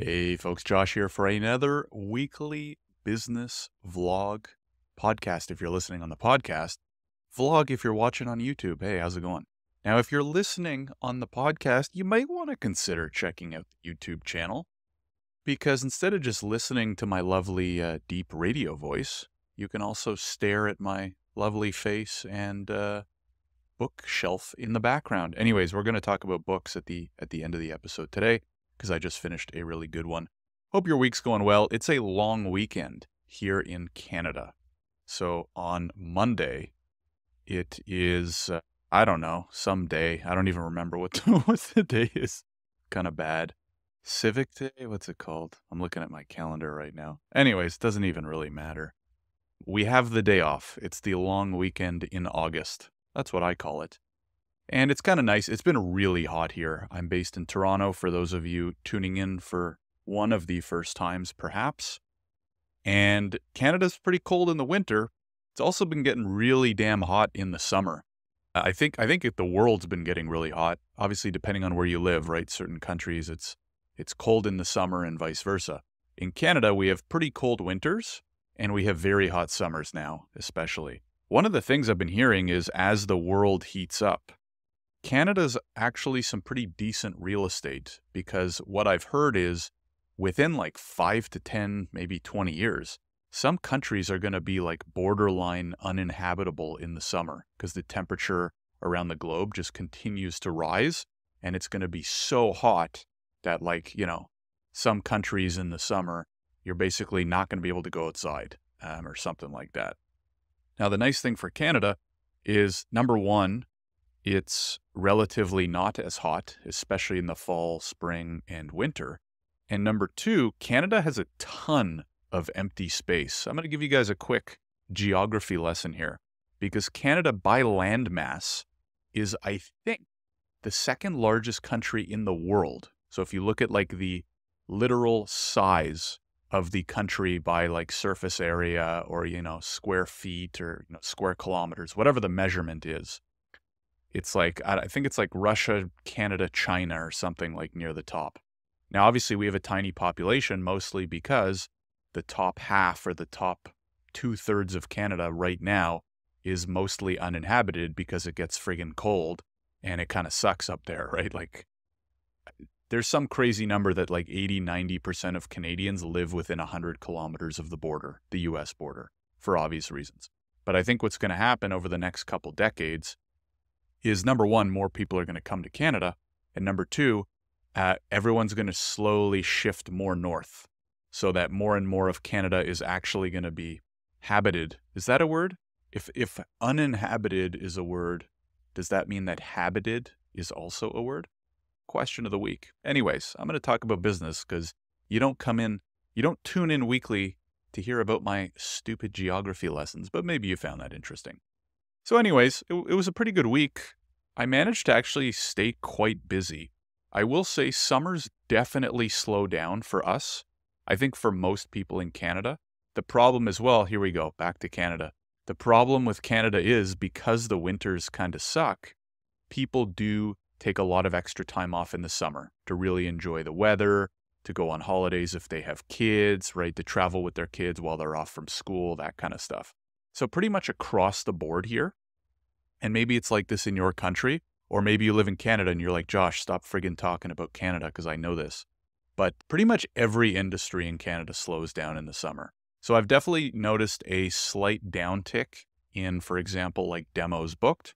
Hey folks, Josh here for another weekly business vlog podcast. If you're listening on the podcast, vlog if you're watching on YouTube. Hey, how's it going? Now, if you're listening on the podcast, you might want to consider checking out the YouTube channel because instead of just listening to my lovely deep radio voice, you can also stare at my lovely face and bookshelf in the background. Anyways, we're going to talk about books at the end of the episode today, because I just finished a really good one. Hope your week's going well. It's a long weekend here in Canada. So on Monday, it is, I don't know, some day. I don't even remember what the day is. Kind of bad. Civic Day? What's it called? I'm looking at my calendar right now. Anyways, doesn't even really matter. We have the day off. It's the long weekend in August. That's what I call it. And it's kind of nice. It's been really hot here. I'm based in Toronto, for those of you tuning in for one of the first times, perhaps. And Canada's pretty cold in the winter. It's also been getting really damn hot in the summer. I think the world's been getting really hot. Obviously, depending on where you live, right? Certain countries, it's cold in the summer and vice versa. In Canada, we have pretty cold winters, and we have very hot summers now, especially. One of the things I've been hearing is as the world heats up, Canada's actually some pretty decent real estate, because what I've heard is within like 5 to 10, maybe 20 years, some countries are going to be like borderline uninhabitable in the summer because the temperature around the globe just continues to rise, and it's going to be so hot that, like, some countries in the summer, you're basically not going to be able to go outside or something like that. Now, the nice thing for Canada is, number one, it's relatively not as hot, especially in the fall, spring, and winter. And number two, Canada has a ton of empty space. I'm going to give you guys a quick geography lesson here, because Canada by land mass is, I think, the second largest country in the world. So if you look at like the literal size of the country by like surface area or, square feet or square kilometers, whatever the measurement is, it's like, I think it's like Russia, Canada, China, or something like near the top. Now, obviously, we have a tiny population, mostly because the top half or the top 2/3 of Canada right now is mostly uninhabited because it gets friggin' cold and it kind of sucks up there, right? Like, there's some crazy number that like 80-90% of Canadians live within 100 kilometers of the border, the US border, for obvious reasons. But I think what's going to happen over the next couple decades is, number one, more people are going to come to Canada, and number two, everyone's going to slowly shift more north, so that more and more of Canada is actually going to be habited. Is that a word? If uninhabited is a word, does that mean that habited is also a word? Question of the week. Anyways, I'm going to talk about business because you don't tune in weekly to hear about my stupid geography lessons, but maybe you found that interesting. So anyways, it was a pretty good week. I managed to actually stay quite busy. I will say summer's definitely slowed down for us. I think for most people in Canada. The problem as well, here we go, back to Canada. The problem with Canada is, because the winters kind of suck, people do take a lot of extra time off in the summer to really enjoy the weather, to go on holidays if they have kids, right, to travel with their kids while they're off from school, that kind of stuff. So pretty much across the board here, and maybe it's like this in your country, or maybe you live in Canada and you're like, Josh, stop friggin' talking about Canada because I know this. But pretty much every industry in Canada slows down in the summer. So I've definitely noticed a slight downtick in, for example, like demos booked.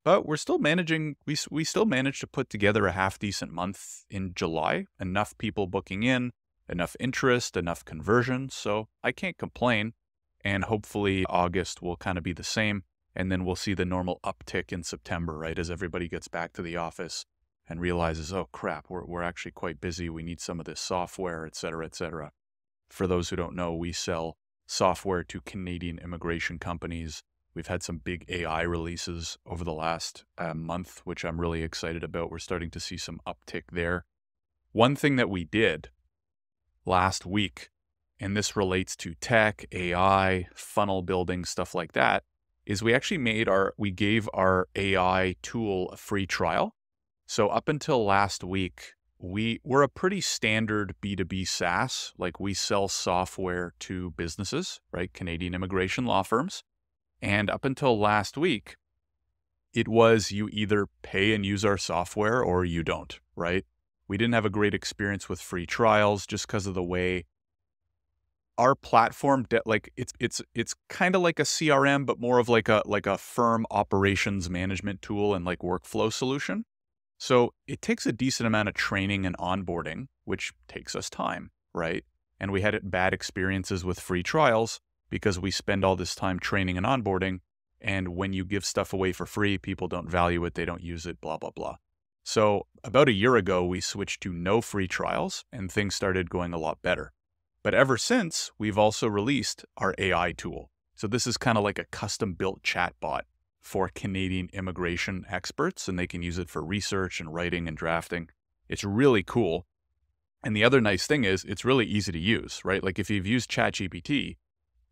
But we're still managing, we still managed to put together a half-decent month in July. Enough people booking in, enough interest, enough conversions. So I can't complain. And hopefully August will kind of be the same. And then we'll see the normal uptick in September, right? As everybody gets back to the office and realizes, oh crap, we're actually quite busy. We need some of this software, et cetera, et cetera. For those who don't know, we sell software to Canadian immigration companies. We've had some big AI releases over the last month, which I'm really excited about. We're starting to see some uptick there. One thing that we did last week, and this relates to tech, AI, funnel building, stuff like that, is we actually we gave our AI tool a free trial. So up until last week, we're a pretty standard B2B SaaS. Like, we sell software to businesses, right? Canadian immigration law firms. And up until last week, it was you either pay and use our software or you don't, right? We didn't have a great experience with free trials just because of the way our platform, like it's kind of like a CRM, but more of like a firm operations management tool and like workflow solution. So it takes a decent amount of training and onboarding, which takes us time, right? And we had bad experiences with free trials because we spend all this time training and onboarding. And when you give stuff away for free, people don't value it, they don't use it, blah, blah, blah. So about a year ago, we switched to no free trials and things started going a lot better. But ever since, we've also released our AI tool. So this is kind of like a custom-built chatbot for Canadian immigration experts, and they can use it for research and writing and drafting. It's really cool. And the other nice thing is it's really easy to use, right? Like, if you've used ChatGPT,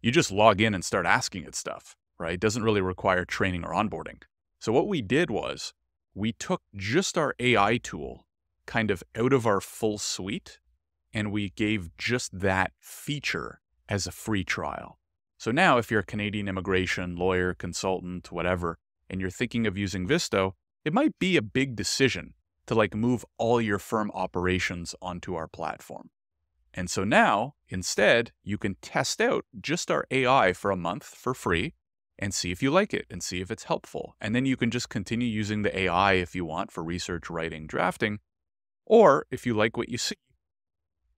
you just log in and start asking it stuff, right? It doesn't really require training or onboarding. So what we did was we took just our AI tool kind of out of our full suite, and we gave just that feature as a free trial. So now if you're a Canadian immigration lawyer, consultant, whatever, and you're thinking of using Visto, it might be a big decision to like move all your firm operations onto our platform. And so now, instead, you can test out just our AI for a month for free and see if you like it and see if it's helpful. And then you can just continue using the AI if you want for research, writing, drafting. Or if you like what you see,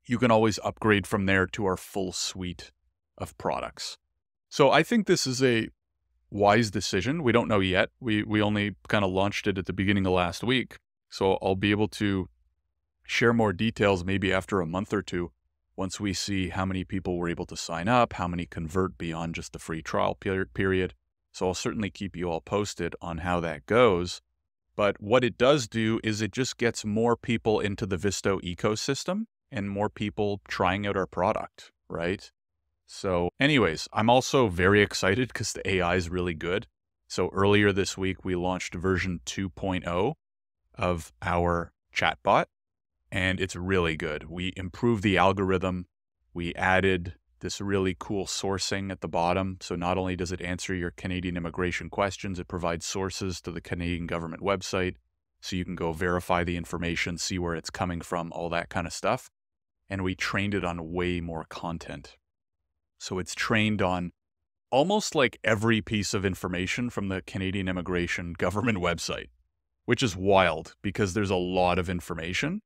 you can always upgrade from there to our full suite of products. So I think this is a wise decision. We don't know yet. We only kind of launched it at the beginning of last week. So I'll be able to share more details maybe after a month or two once we see how many people were able to sign up, how many convert beyond just the free trial period. So I'll certainly keep you all posted on how that goes. But what it does do is it just gets more people into the Visto ecosystem and more people trying out our product, right? So anyways, I'm also very excited because the AI is really good. So earlier this week, we launched version 2.0 of our chatbot, and it's really good. We improved the algorithm. We added this really cool sourcing at the bottom. So not only does it answer your Canadian immigration questions, it provides sources to the Canadian government website. So you can go verify the information, see where it's coming from, all that kind of stuff. And we trained it on way more content. So it's trained on almost like every piece of information from the Canadian immigration government website, which is wild because there's a lot of information.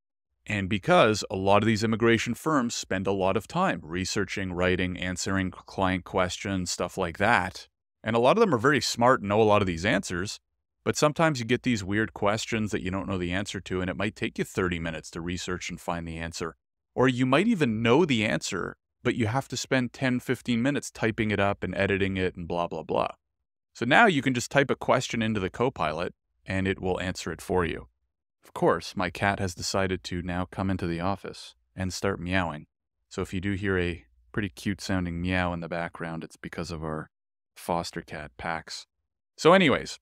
And because a lot of these immigration firms spend a lot of time researching, writing, answering client questions, stuff like that. And a lot of them are very smart and know a lot of these answers. But sometimes you get these weird questions that you don't know the answer to, and it might take you 30 minutes to research and find the answer. Or you might even know the answer, but you have to spend 10, 15 minutes typing it up and editing it and blah, blah, blah. So now you can just type a question into the Copilot and it will answer it for you. Of course, my cat has decided to now come into the office and start meowing. So if you do hear a pretty cute sounding meow in the background, it's because of our foster cat, Pax. So anyways,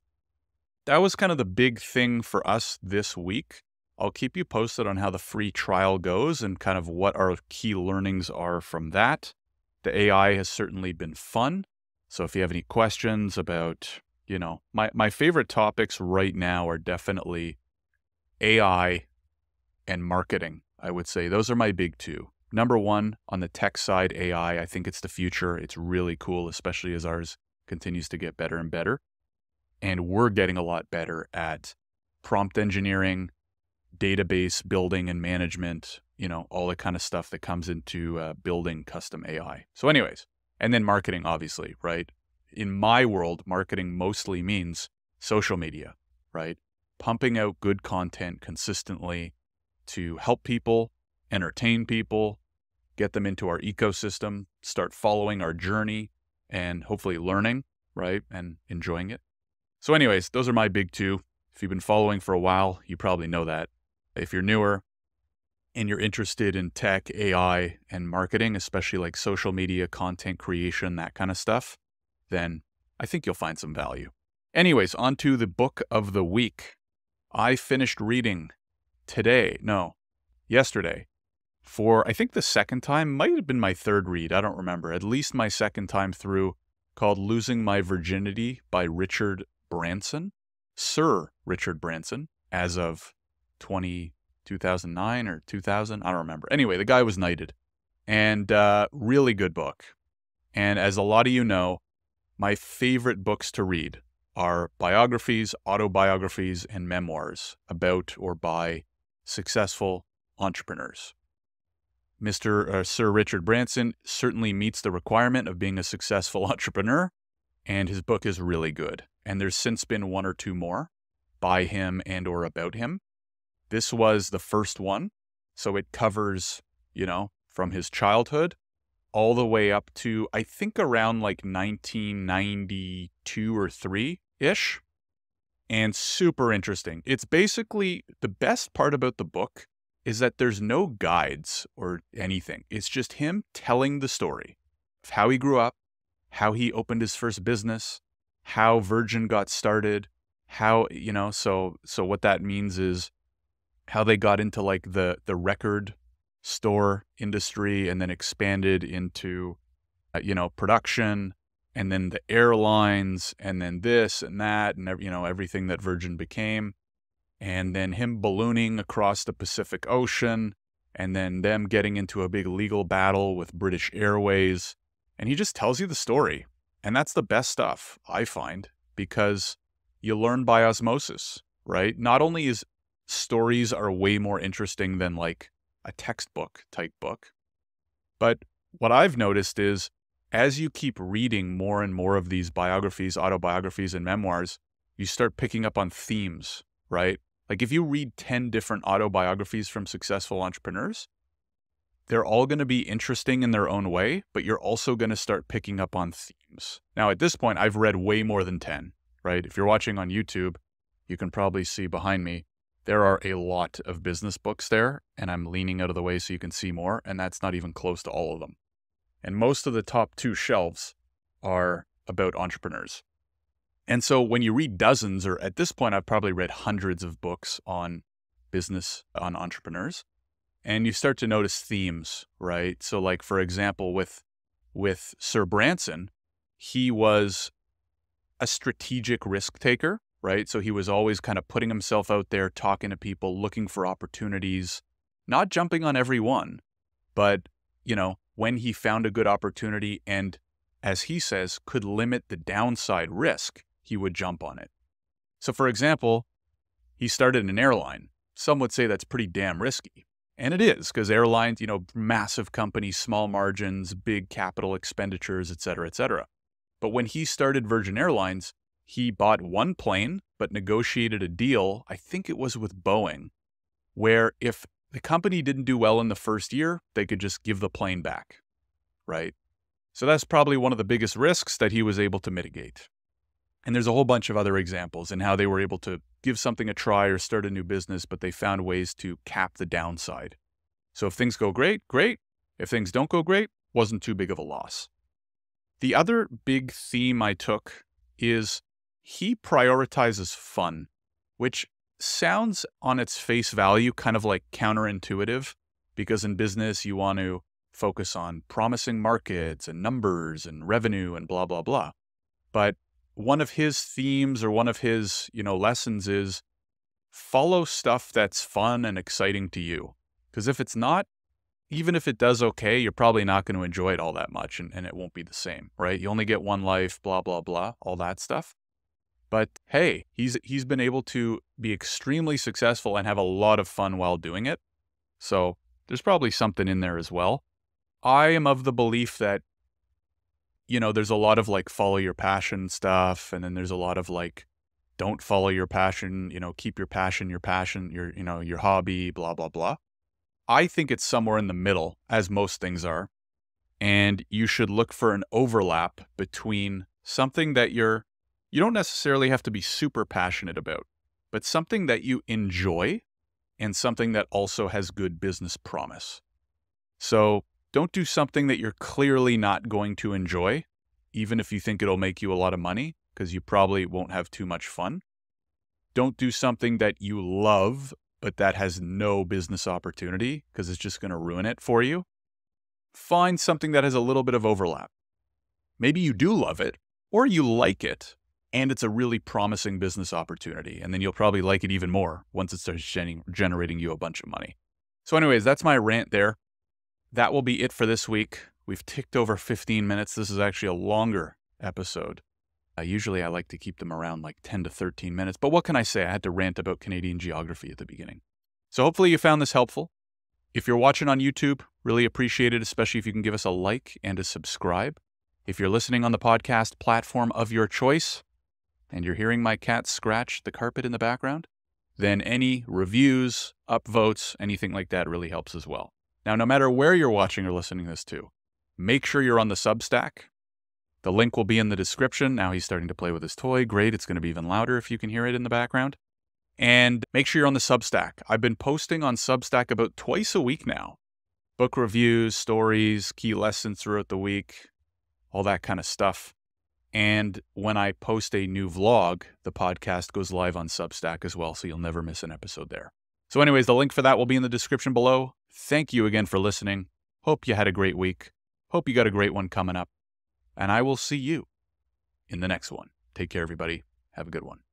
that was kind of the big thing for us this week. I'll keep you posted on how the free trial goes and kind of what our key learnings are from that. The AI has certainly been fun. So if you have any questions about, my favorite topics right now are definitely AI and marketing, I would say. Those are my big two. Number one, on the tech side, AI, I think it's the future. It's really cool, especially as ours continues to get better and better. And we're getting a lot better at prompt engineering, database building and management, all the kind of stuff that comes into building custom AI. So anyways, and then marketing, obviously, right? In my world, marketing mostly means social media, right? Pumping out good content consistently to help people, entertain people, get them into our ecosystem, start following our journey, and hopefully learning, right? And enjoying it. So anyways, those are my big two. If you've been following for a while, you probably know that. If you're newer and you're interested in tech, AI, and marketing, especially like social media, content creation, that kind of stuff, then I think you'll find some value. Anyways, on to the book of the week. I finished reading yesterday for, I think the second time, might have been my third read, I don't remember, at least my second time through, called Losing My Virginity by Richard Branson, Sir Richard Branson, as of 2009 or 2000, I don't remember. Anyway, the guy was knighted, and really good book. And as a lot of you know, my favorite books to read are biographies, autobiographies, and memoirs about or by successful entrepreneurs. Sir Richard Branson certainly meets the requirement of being a successful entrepreneur, and his book is really good. And there's since been one or two more by him and or about him. This was the first one, so it covers, from his childhood all the way up to, I think, around like 1992 or 3-ish, and super interesting. It's basically, the best part about the book is that there's no guides or anything. It's just him telling the story of how he grew up, how he opened his first business, how Virgin got started, how, so what that means is how they got into like the record store industry and then expanded into, production, and then the airlines, and then this and that, and, everything that Virgin became. And then him ballooning across the Pacific Ocean, and then them getting into a big legal battle with British Airways. And he just tells you the story. And that's the best stuff, I find, because you learn by osmosis, right? Not only is stories are way more interesting than like a textbook type book, but what I've noticed is as you keep reading more and more of these biographies, autobiographies, and memoirs, you start picking up on themes, right? Like if you read 10 different autobiographies from successful entrepreneurs, they're all going to be interesting in their own way, but you're also going to start picking up on themes. Now, at this point, I've read way more than 10, right? If you're watching on YouTube, you can probably see behind me, there are a lot of business books there, and I'm leaning out of the way so you can see more, and that's not even close to all of them. And most of the top 2 shelves are about entrepreneurs. And so when you read dozens, or at this point, I've probably read hundreds of books on business, on entrepreneurs, and you start to notice themes, right? So like, for example, with Sir Branson, he was a strategic risk taker, right? So he was always kind of putting himself out there, talking to people, looking for opportunities, not jumping on every one, but, when he found a good opportunity and, as he says, could limit the downside risk, he would jump on it. So for example, he started an airline. Some would say that's pretty damn risky. And it is, because airlines, massive companies, small margins, big capital expenditures, et cetera, et cetera. But when he started Virgin Airlines, he bought one plane, but negotiated a deal, I think it was with Boeing, where if the company didn't do well in the first year, they could just give the plane back, right? So that's probably one of the biggest risks that he was able to mitigate. And there's a whole bunch of other examples in how they were able to give something a try or start a new business, but they found ways to cap the downside. So if things go great, great. If things don't go great, wasn't too big of a loss. The other big theme I took is he prioritizes fun, which sounds on its face value kind of like counterintuitive, because in business you want to focus on promising markets and numbers and revenue and blah, blah, blah. But one of his themes or one of his, lessons is follow stuff that's fun and exciting to you. Because if it's not, even if it does okay, you're probably not going to enjoy it all that much, and it won't be the same, right? You only get one life, blah, blah, blah, all that stuff. But hey, he's been able to be extremely successful and have a lot of fun while doing it. So there's probably something in there as well. I am of the belief that, there's a lot of like follow your passion stuff. And then there's a lot of like, don't follow your passion, keep your passion, your hobby, blah, blah, blah. I think it's somewhere in the middle, as most things are. And you should look for an overlap between something that you don't necessarily have to be super passionate about, but something that you enjoy and something that also has good business promise. So don't do something that you're clearly not going to enjoy, even if you think it'll make you a lot of money, because you probably won't have too much fun. Don't do something that you love but that has no business opportunity because it's just going to ruin it for you, find something that has a little bit of overlap. Maybe you do love it or you like it and it's a really promising business opportunity. And then you'll probably like it even more once it starts generating you a bunch of money. So anyways, that's my rant there. That will be it for this week. We've ticked over 15 minutes. This is actually a longer episode. Usually I like to keep them around like 10 to 13 minutes. But what can I say? I had to rant about Canadian geography at the beginning. So hopefully you found this helpful. If you're watching on YouTube, really appreciate it, especially if you can give us a like and a subscribe. If you're listening on the podcast platform of your choice and you're hearing my cat scratch the carpet in the background, then any reviews, upvotes, anything like that really helps as well. Now, no matter where you're watching or listening this to, make sure you're on the Substack. The link will be in the description. Now he's starting to play with his toy. Great. It's going to be even louder if you can hear it in the background. And make sure you're on the Substack. I've been posting on Substack about twice a week now. Book reviews, stories, key lessons throughout the week, all that kind of stuff. And when I post a new vlog, the podcast goes live on Substack as well, so you'll never miss an episode there. So anyways, the link for that will be in the description below. Thank you again for listening. Hope you had a great week. Hope you got a great one coming up. And I will see you in the next one. Take care, everybody. Have a good one.